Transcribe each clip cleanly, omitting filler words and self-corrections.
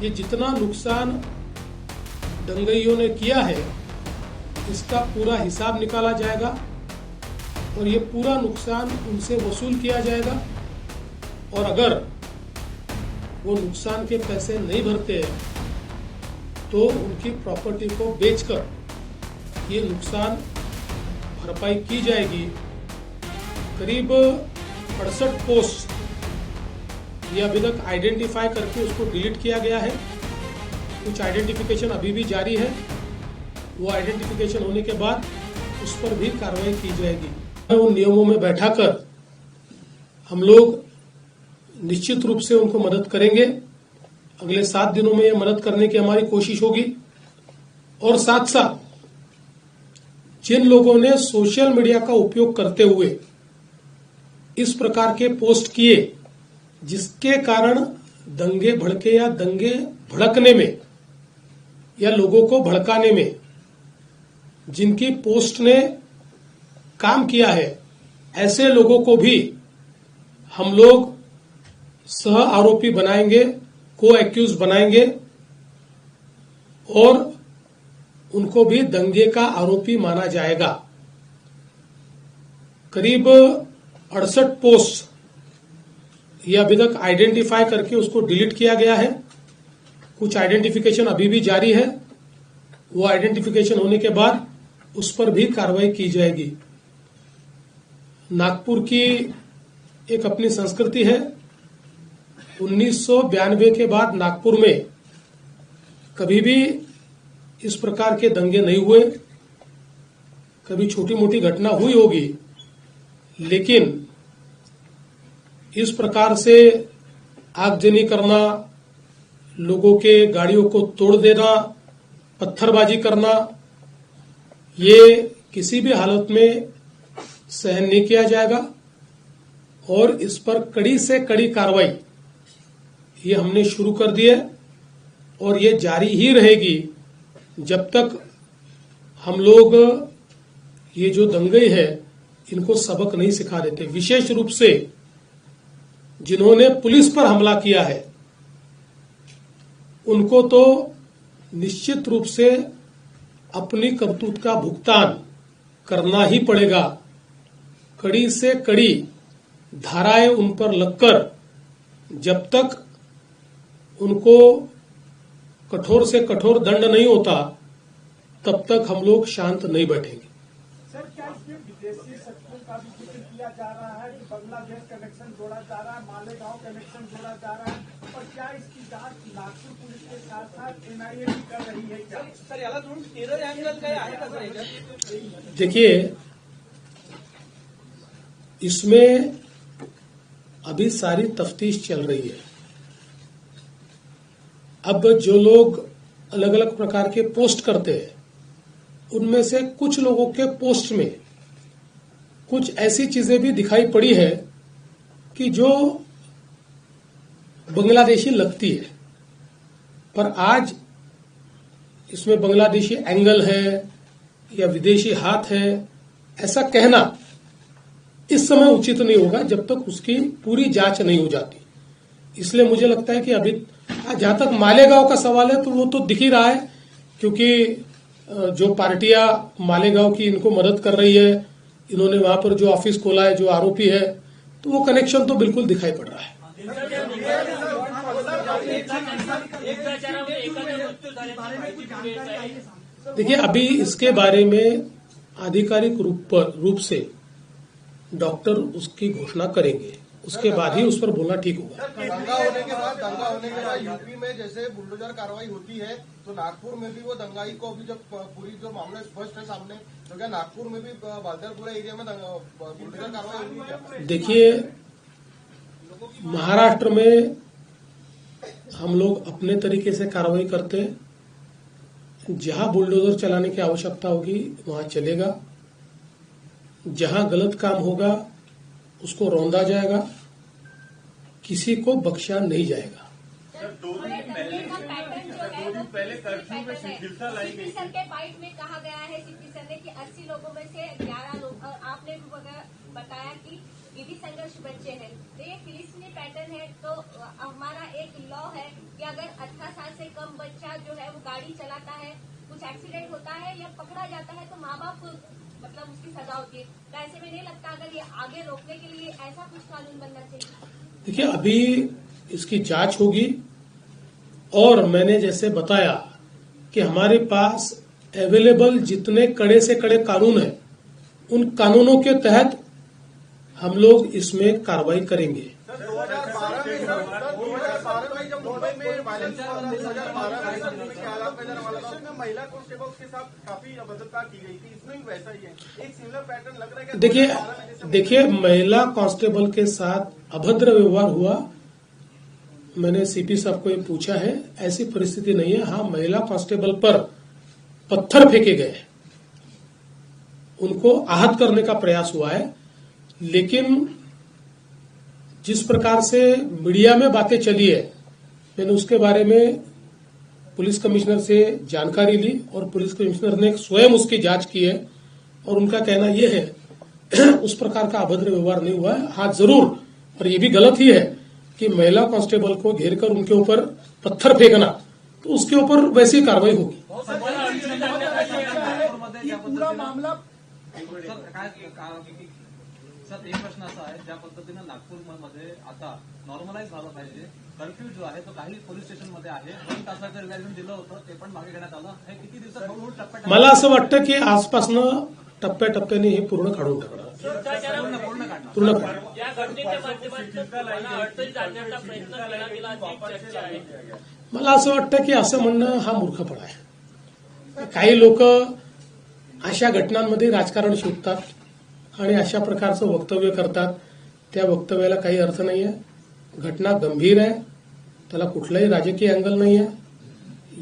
ये जितना नुकसान दंगइयों ने किया है इसका पूरा हिसाब निकाला जाएगा और ये पूरा नुकसान उनसे वसूल किया जाएगा। और अगर वो नुकसान के पैसे नहीं भरते हैं तो उनकी प्रॉपर्टी को बेचकर ये नुकसान भरपाई की जाएगी। करीब 68 पोस्ट ये अभी तक आइडेंटिफाई करके उसको डिलीट किया गया है। कुछ आइडेंटिफिकेशन अभी भी जारी है। वो आइडेंटिफिकेशन होने के बाद उस पर भी कार्रवाई की जाएगी। उन नियमों में बैठाकर हम लोग निश्चित रूप से उनको मदद करेंगे। अगले 7 दिनों में ये मदद करने की हमारी कोशिश होगी। और साथ साथ जिन लोगों ने सोशल मीडिया का उपयोग करते हुए इस प्रकार के पोस्ट किए जिसके कारण दंगे भड़के या दंगे भड़कने में या लोगों को भड़काने में जिनकी पोस्ट ने काम किया है, ऐसे लोगों को भी हम लोग सह आरोपी बनाएंगे, को एक्यूज बनाएंगे और उनको भी दंगे का आरोपी माना जाएगा। करीब 68 पोस्ट ये अभी तक आइडेंटिफाई करके उसको डिलीट किया गया है। कुछ आइडेंटिफिकेशन अभी भी जारी है। वो आइडेंटिफिकेशन होने के बाद उस पर भी कार्रवाई की जाएगी। नागपुर की एक अपनी संस्कृति है। 1992 के बाद नागपुर में कभी भी इस प्रकार के दंगे नहीं हुए। कभी छोटी मोटी घटना हुई होगी, लेकिन इस प्रकार से आगजनी करना, लोगों के गाड़ियों को तोड़ देना, पत्थरबाजी करना, ये किसी भी हालत में सहन नहीं किया जाएगा। और इस पर कड़ी से कड़ी कार्रवाई ये हमने शुरू कर दी है और ये जारी ही रहेगी जब तक हम लोग ये जो दंगे है इनको सबक नहीं सिखा देते। विशेष रूप से जिन्होंने पुलिस पर हमला किया है उनको तो निश्चित रूप से अपनी करतूत का भुगतान करना ही पड़ेगा। कड़ी से कड़ी धाराएं उन पर लगकर जब तक उनको कठोर से कठोर दंड नहीं होता तब तक हम लोग शांत नहीं बैठेंगे। सर, क्या इसमें विदेशी शक्तियों का भी जिक्र किया जा रहा है कि बांग्लादेश कनेक्शन जोड़ा जा रहा है, मालेगांव कनेक्शन जोड़ा जा रहा है, और क्या इसकी जांच नागपुर पुलिस के साथ साथ एनआईए भी कर रही है? क्या सर याला थोडं टेरर अँगल काय आहे का सर? देखिए, इसमें अभी सारी तफ्तीश चल रही है। अब जो लोग अलग अलग प्रकार के पोस्ट करते हैं उनमें से कुछ लोगों के पोस्ट में कुछ ऐसी चीजें भी दिखाई पड़ी है कि जो बांग्लादेशी लगती है, पर आज इसमें बांग्लादेशी एंगल है या विदेशी हाथ है ऐसा कहना इस समय उचित नहीं होगा जब तक उसकी पूरी जांच नहीं हो जाती। इसलिए मुझे लगता है कि अभी जहां तक मालेगांव का सवाल है तो वो तो दिख ही रहा है, क्योंकि जो पार्टियां मालेगांव की इनको मदद कर रही है, इन्होंने वहां पर जो ऑफिस खोला है, जो आरोपी है, तो वो कनेक्शन तो बिल्कुल दिखाई पड़ रहा है। देखिए, अभी इसके बारे में आधिकारिक रूप से डॉक्टर उसकी घोषणा करेंगे, उसके बाद ही उस पर बोलना ठीक होगा। दंगा होने के बाद यूपी में जैसे बुलडोजर कार्रवाई होती है तो नागपुर में भी वो दंगाई को अभी जब पूरी जो मामला स्पष्ट है सामने, तो क्या नागपुर में भी बालदरपुरा एरिया में बुलडोजर कार्रवाई होगी क्या? देखिए, महाराष्ट्र में हम लोग अपने तरीके से कार्रवाई करते हैं। जहां बुलडोजर चलाने की आवश्यकता होगी वहां चलेगा। जहां गलत काम होगा उसको रौंदा जाएगा, किसी को बख्शा नहीं जाएगा। दो दिन पहले कर्फ्यू में शिथिलता लाई गई। सर के बाइट में कहा गया है सीपी सर ने कि 80 लोगों में से 11 लोग, और आपने भी बताया कि ये भी संघर्ष बच्चे हैं। तो ये फिलिस्तीनी पैटर्न है, तो हमारा एक लॉ है कि अगर 18 साल से गाड़ी चलाता है, कुछ एक्सीडेंट होता है या पकड़ा जाता है तो माँ बाप मतलब उसकी सजा होती है। तो ऐसे में नहीं लगता अगर ये आगे रोकने के लिए ऐसा कुछ कानून बनना चाहिए? देखिए, अभी इसकी जांच होगी और मैंने जैसे बताया कि हमारे पास अवेलेबल जितने कड़े से कड़े कानून हैं उन कानूनों के तहत हम लोग इसमें कार्रवाई करेंगे। 2012 में जब मुंबई में वायलेंस हुआ था, 2012 में क्या हालात पैदा हुआ था, उसमें महिला कांस्टेबल्स के साथ काफी अभद्रता की गई थी। इसमें भी वैसा ही है, एक सिमिलर पैटर्न लग रहा है कि देखिए महिला कांस्टेबल के साथ अभद्र व्यवहार हुआ, मैंने सीपी साहब को ये पूछा है, ऐसी परिस्थिति नहीं है। हाँ, महिला कांस्टेबल पर पत्थर फेंके गए, उनको आहत करने का प्रयास हुआ है, लेकिन जिस प्रकार से मीडिया में बातें चली है, मैंने उसके बारे में पुलिस कमिश्नर से जानकारी ली और पुलिस कमिश्नर ने स्वयं उसकी जांच की है और उनका कहना यह है उस प्रकार का अभद्र व्यवहार नहीं हुआ है। हाँ जरूर, और ये भी गलत ही है कि महिला कांस्टेबल को घेरकर उनके ऊपर पत्थर फेंकना, तो उसके ऊपर वैसी कार्रवाई होगी। पूरा मामला सर एक प्रश्न असा आहे, ज्या पद्धतीनं नागपूरमध्ये आता नॉर्मलाइज झालं पाहिजे, कर्फ्यू जो आहे तो काही पोलीस स्टेशनमध्ये आहे, 2 तासाचं रिलॅक्सेशन दिलं होतं ते पण मागे घेण्यात आलं, हे किती दिवसात हळूहळू टप्प्यात मला असं वाटतं की आजपासनं टप्प्याटप्प्याने हे पूर्ण काढून टाकणार, पूर्ण काढणार। या घटनेच्या माध्यमातून अडचणीत आणण्याचा प्रयत्न केला गेला अशी चर्चा आहे। मला असं वाटतं की असं म्हणणं हा मूर्खपणा आहे। काही लोक अशा घटनांमध्ये राजकारण शोधतात आणि अशा प्रकारचं वक्तव्य करतात, त्या वक्तव्याला काही अर्थ नाही आहे। घटना गंभीर आहे, त्याला कुठलाही राजकीय अँगल नाही आहे।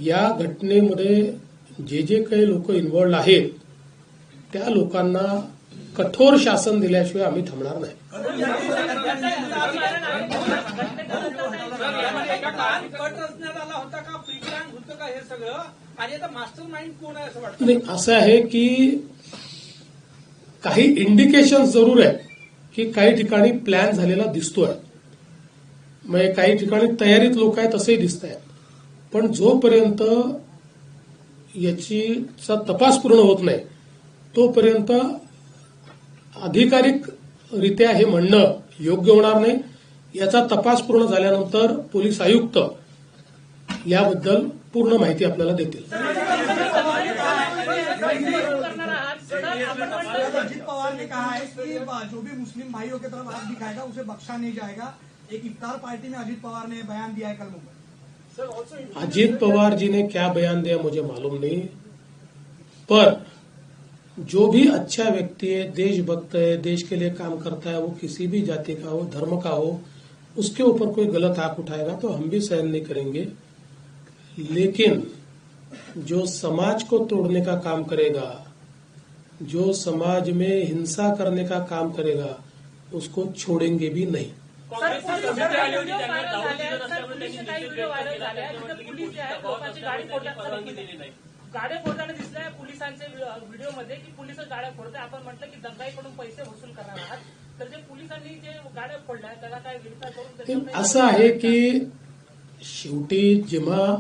या घटनेमध्ये जे जे काही लोक इन्व्हॉल्ड आहेत त्या लोकांना कठोर शासन दिल्याशिवाय आम्ही थांबणार नाही। कट रचण्यात आला होता का, प्री प्लॅन होतं का हे सगळं, आणि आता मास्टर माइंड कोण आहे असं वाटतं? नाही, असं आहे की काही इंडिकेशन जरूर आहे की काही ठिकाणी प्लॅन झालेला दिसतोय, म्हणजे काही ठिकाणी तयारीत लोक आहेत असंही दिसत आहे, पण जोपर्यंत याचा तपास पूर्ण होत नाही तोपर्यंत अधिकारिकरित्या हे म्हणणं योग्य होणार नाही। याचा तपास पूर्ण झाल्यानंतर पोलीस आयुक्त याबद्दल पूर्ण माहिती आपल्याला देतील। अजित पवार ने कहा है कि जो भी मुस्लिम भाइयों की तरफ हाथ दिखाएगा उसे बख्शा नहीं जाएगा। एक इफ्तार पार्टी में अजित पवार ने बयान दिया है कल मुंबई। अजीत पवार जी ने क्या बयान दिया मुझे मालूम नहीं, पर जो भी अच्छा व्यक्ति है, देशभक्त है, देश के लिए काम करता है, वो किसी भी जाति का हो, धर्म का हो, उसके ऊपर कोई गलत आंख उठाएगा तो हम भी सहन नहीं करेंगे। लेकिन जो समाज को तोड़ने का काम करेगा, जो समाज में हिंसा करने का काम करेगा, उसको छोड़ेंगे भी नहीं। गाड्या फोडताना दिसल्या पोलिसांच्या व्हिडिओमध्ये की पोलिस गाड्या फोडताय, आपण म्हटलं की दंगाईकडून पैसे वसूल करणार आहात, तर जे पोलिसांनी जे गाड्या फोडल्या त्याला काय विचार करून असं आहे की शेवटी जेव्हा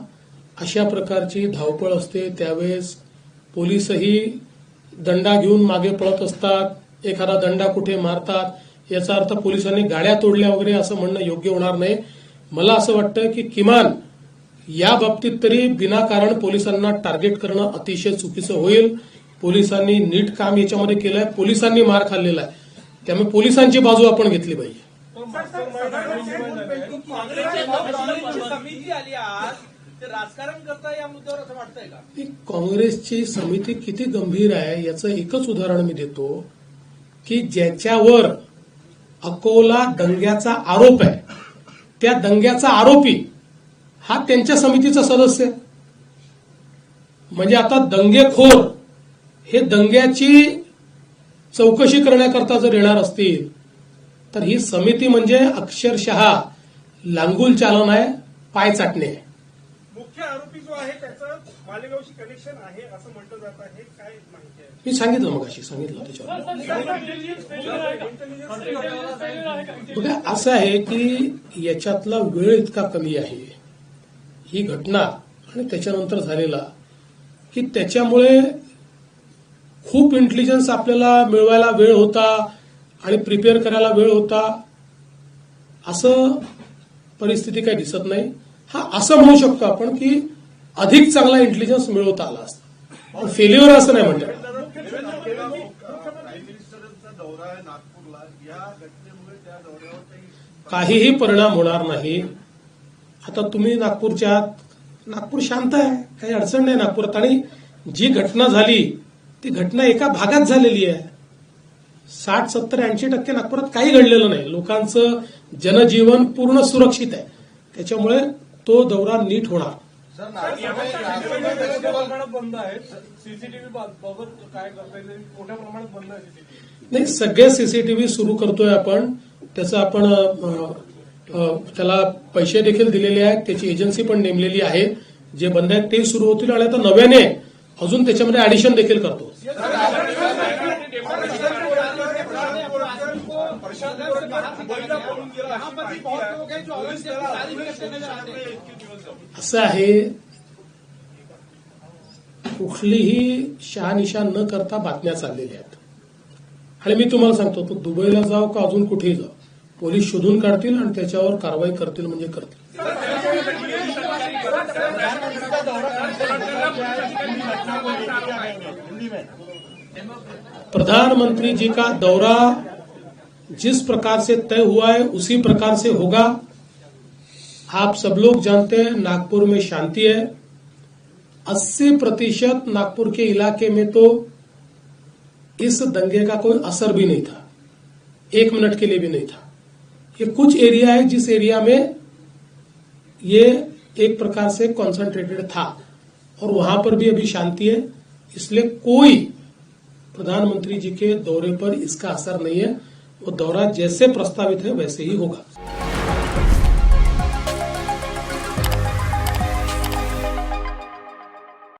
अशा प्रकारची धावपळ असते त्यावेळेस पोलीसही दंडा घेऊन मागे पळत असतात, एखादा दंडा कुठे मारतात, याचा अर्थ पोलिसांनी गाड्या तोडल्या वगैरे असं म्हणणं योग्य होणार नाही। मला असं वाटतं की किमान या बाबतीत तरी विनाकारण पोलिसांना टार्गेट करणं अतिशय चुकीचं होईल। पोलिसांनी नीट काम याच्यामध्ये केलंय, पोलिसांनी मार खाल्लेला आहे, त्यामुळे पोलिसांची बाजू आपण घेतली पाहिजे। समिती आली आज, ते राजकारण करता या मुद्द्यावर असं वाटतंय का? काँग्रेसची समिती किती गंभीर आहे याचं एकच उदाहरण मी देतो की ज्याच्यावर अकोला दंग्याचा आरोप आहे, त्या दंग्याचा आरोपी हा त्यांच्या समितीचा सदस्य, म्हणजे आता दंगेखोर हे दंग्याची चौकशी करण्याकरता जर येणार असतील तर ही समिती म्हणजे अक्षरशः लांगुल चालन आहे, पाय चाटणे आहे। मुख्य आरोपी जो आहे त्याचं मालेगावशी कनेक्शन आहे असं म्हटलं जात आहे, काय माहिती आहे? मी सांगितलं मगाशी, सांगितलं त्याच्यावर। बघा असं आहे की याच्यातला वेळ इतका कमी आहे, ही घटना आणि त्याच्यानंतर झालेला की त्याच्यामुळे खूप इंटेलिजन्स आपल्याला मिळवायला वेळ होता आणि प्रिपेअर करायला वेळ होता, असं परिस्थिती काही दिसत नाही. हा असं म्हणू शकतो आपण की अधिक चांगला इंटेलिजन्स मिळवता आला असता, पण फेल्युअर असं नाही म्हणतात. प्राईम मिनिस्टरांचा दौरा आहे नागपूरला, या घटनेमुळे त्या दौऱ्यावर काही काहीही परिणाम होणार नाही. आता तुम्ही नागपूरच्या आहात, नागपूर शांत आहे, काही अडचण नाही नागपुरात. आणि जी घटना झाली ती घटना एका भागात झालेली आहे. 60, 70, 80% नागपुरात काही घडलेलं नाही. लोकांचं जनजीवन पूर्ण सुरक्षित आहे. त्याच्यामुळे तो दौरा नीट होणार. सर नागपूर बंद आहे. सीसीटीव्ही बाबत काय करता येईल? मोठ्या प्रमाणात बंद आहे सीसीटीव्ही. नाही, सगळे सीसीटीव्ही सुरू करतोय आपण. त्याचं आपण त्याला पैसे देखील दिलेले आहेत, त्याची एजन्सी पण नेमलेली आहे. जे बंद आहेत ते सुरू होतील आणि आता नव्याने अजून त्याच्यामध्ये ऍडिशन देखील करतो. असं आहे, कुठलीही शहानिशा न करता बातम्या चाललेल्या आहेत. आणि मी तुम्हाला सांगतो, तो दुबईला जाऊ का अजून कुठेही जाऊ, पोलीस शोधून काढतील आणि त्याच्यावर कारवाई करतील म्हणजे करतील. प्रधानमंत्री जी का दौरा जिस प्रकार से तय हुआ है उसी प्रकार से होगा. आप सब लोग जानते हैं नागपुर में शांति है. 80% नागपुर के इलाके में तो इस दंगे का कोई असर भी नहीं था, 1 मिनट के लिए भी नहीं था. ये कुछ एरिया है जिस एरिया में ये एक प्रकार से कॉन्सेंट्रेटेड था और वहां पर भी अभी शांति है. इसलिए कोई प्रधानमंत्री जी के दौरे पर इसका असर नहीं है. वो दौरा जैसे प्रस्तावित है वैसे ही होगा.